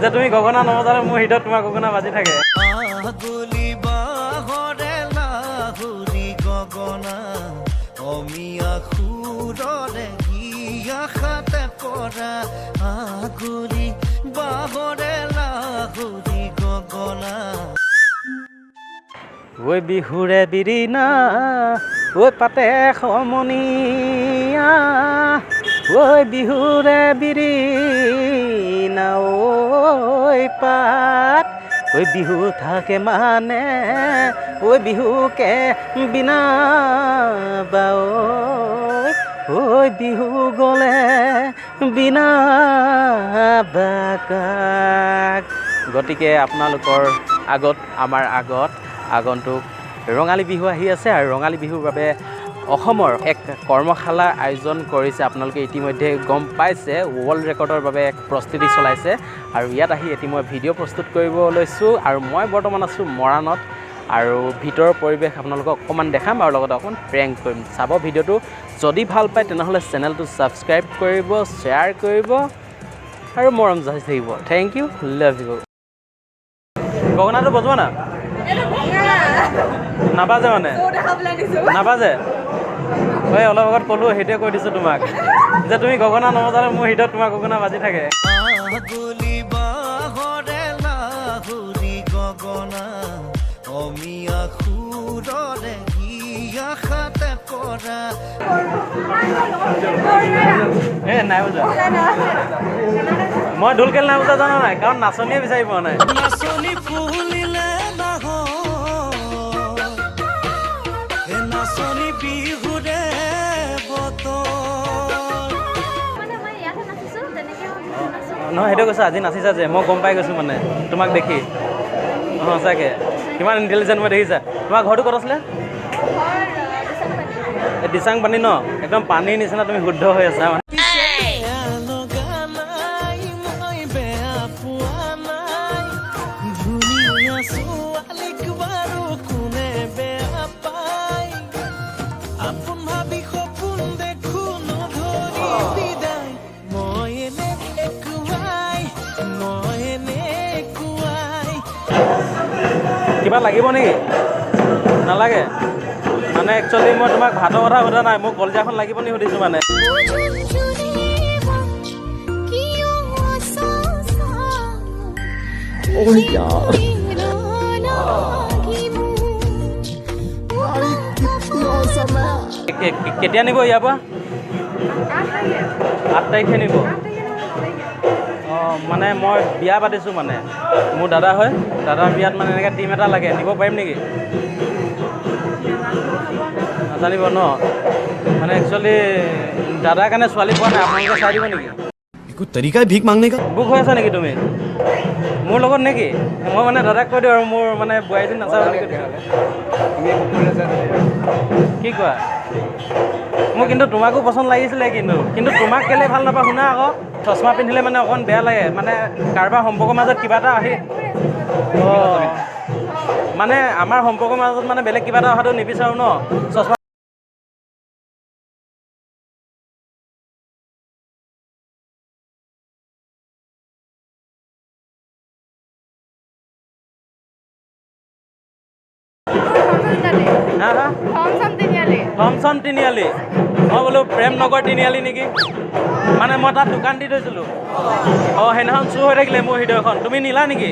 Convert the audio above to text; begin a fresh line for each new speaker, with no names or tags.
যে তুমি গগনা নবজালে মোৰ হৃদয়ত তোমাৰ গগনা বাজি থাকে।
আগুলি বাহৰে লাহুৰি গগনা অমিয়া সুৰৰে গিয়াখাতে পৰা আগুলি বাহৰে লাহুৰি গগনা।
ঐ বিহুৰে বিৰিণা ঐ পাতে সমনীয়া ঐ বিহুৰে বিৰিণা ঐ পাত ঐ বিহু থাকে মানে ঐ বিহুকে বিনা বা ঐ বিহু গ'লে বিনা বাকাক। গতিকে আপোনালোকৰ আগত আমাৰ আগত আগন্তুক ৰঙালী বিহু আহি আছে আৰু ৰঙালী বিহুৰ বাবে অসমৰ এক কৰ্মশালাৰ আয়োজন কৰিছে। আপোনালোকে ইতিমধ্যে গম পাইছে, ৱৰ্ল্ড ৰেকৰ্ডৰ বাবে এক প্ৰস্তুতি চলাইছে আৰু ইয়াত আহি এটি মই ভিডিঅ' প্ৰস্তুত কৰিব লৈছোঁ আৰু মই বৰ্তমান আছোঁ মৰাণত আৰু ভিতৰৰ পৰিৱেশ আপোনালোকক অকণমান দেখাম আৰু লগতে অকণমান প্ৰেংক কৰিম। চাব ভিডিঅ'টো, যদি ভাল পায় তেনেহ'লে চেনেলটো ছাবস্ক্ৰাইব কৰিব, শ্বেয়াৰ কৰিব আৰু মৰম যাচি থাকিব। Thank you, love you. গগনাটো বজোৱা না? নাবাজে মানে? নাবাজে? হয়, অলপ আগত ক'লোঁ, সেইটোৱে কৈ দিছোঁ তোমাক যে তুমি গগনা নবজালে মোৰ হৃদয়ত তোমাৰ গগনা বাজি থাকে।
আগুলি বাহৰে লাহুৰি গগনা অমিয়া সুৰৰে গিয়াখাতে পৰা।
নাই বজোৱা। মই ঢোল খেল নাই বজোৱা জানা নাই, কাৰণ নাচনীয়ে বিচাৰি পোৱা নাই।
নাচনী ফুলিলে নাচনী বিহুৰে বতৰ।
নহয়, সেইটো কৈছোঁ আজি নাচিছা যে, মই গম পাই গৈছোঁ মানে তোমাক দেখি। সঁচাকৈ কিমান ইণ্টেলিজেণ্ট মই দেখিছা। তোমাৰ ঘৰটো ক'ত আছিলে? এই দিচাং পানী ন, একদম পানীৰ নিচিনা তুমি শুদ্ধ হৈ আছা মানে। কিবা লাগিব নেকি? নালাগে মানে একচুৱেলি মই তোমাক ভাতৰ কথা সোধা নাই, মোক কলজাখন লাগিব নি সুধিছোঁ মানে। কেতিয়া নিব ইয়াৰ পৰা? 8 তাৰিখে নিব। অঁ, মানে মই বিয়া পাতিছোঁ মানে, মোৰ দাদা হয়, দাদাৰ বিয়াত মানে এনেকৈ টিম এটা লাগে, নিব পাৰিম নেকি? নাজানিব ন? মানে একচুৱেলি দাদাৰ কাৰণে ছোৱালী পোৱা নাই, আপোনালোকে চাই দিব নেকি?
कोई तरीका है भीख मांगने का?
বুক হৈ আছা নেকি তুমি মোৰ লগত নেকি? মই মানে দাদাক কৈ দিওঁ আৰু মোৰ মানে বোৱাৰীজনী নাচাব নেকি? কি কোৱা? মোৰ কিন্তু তোমাকো পচন্দ লাগিছিলে, কিন্তু তোমাক কেলৈ ভাল নাপাওঁ শুনা আকৌ। চশমা পিন্ধিলে মানে অকণ বেয়া লাগে, মানে কাৰোবাৰ সম্পৰ্কৰ মাজত কিবা এটা আহি অঁ, মানে আমাৰ সম্পৰ্কৰ মাজত মানে বেলেগ কিবা এটা অহাটো নিবিচাৰোঁ ন। চশমা হা হা থমচন তিনিআলি, মই বোলো প্ৰেম নগৰ তিনিআলি নেকি, মানে মই তাত দোকান দি থৈছিলোঁ। অঁ, সেইদিনাখন চুৰ হৈ থাকিলে মোৰ হৃদয়খন, তুমি নিলা নেকি?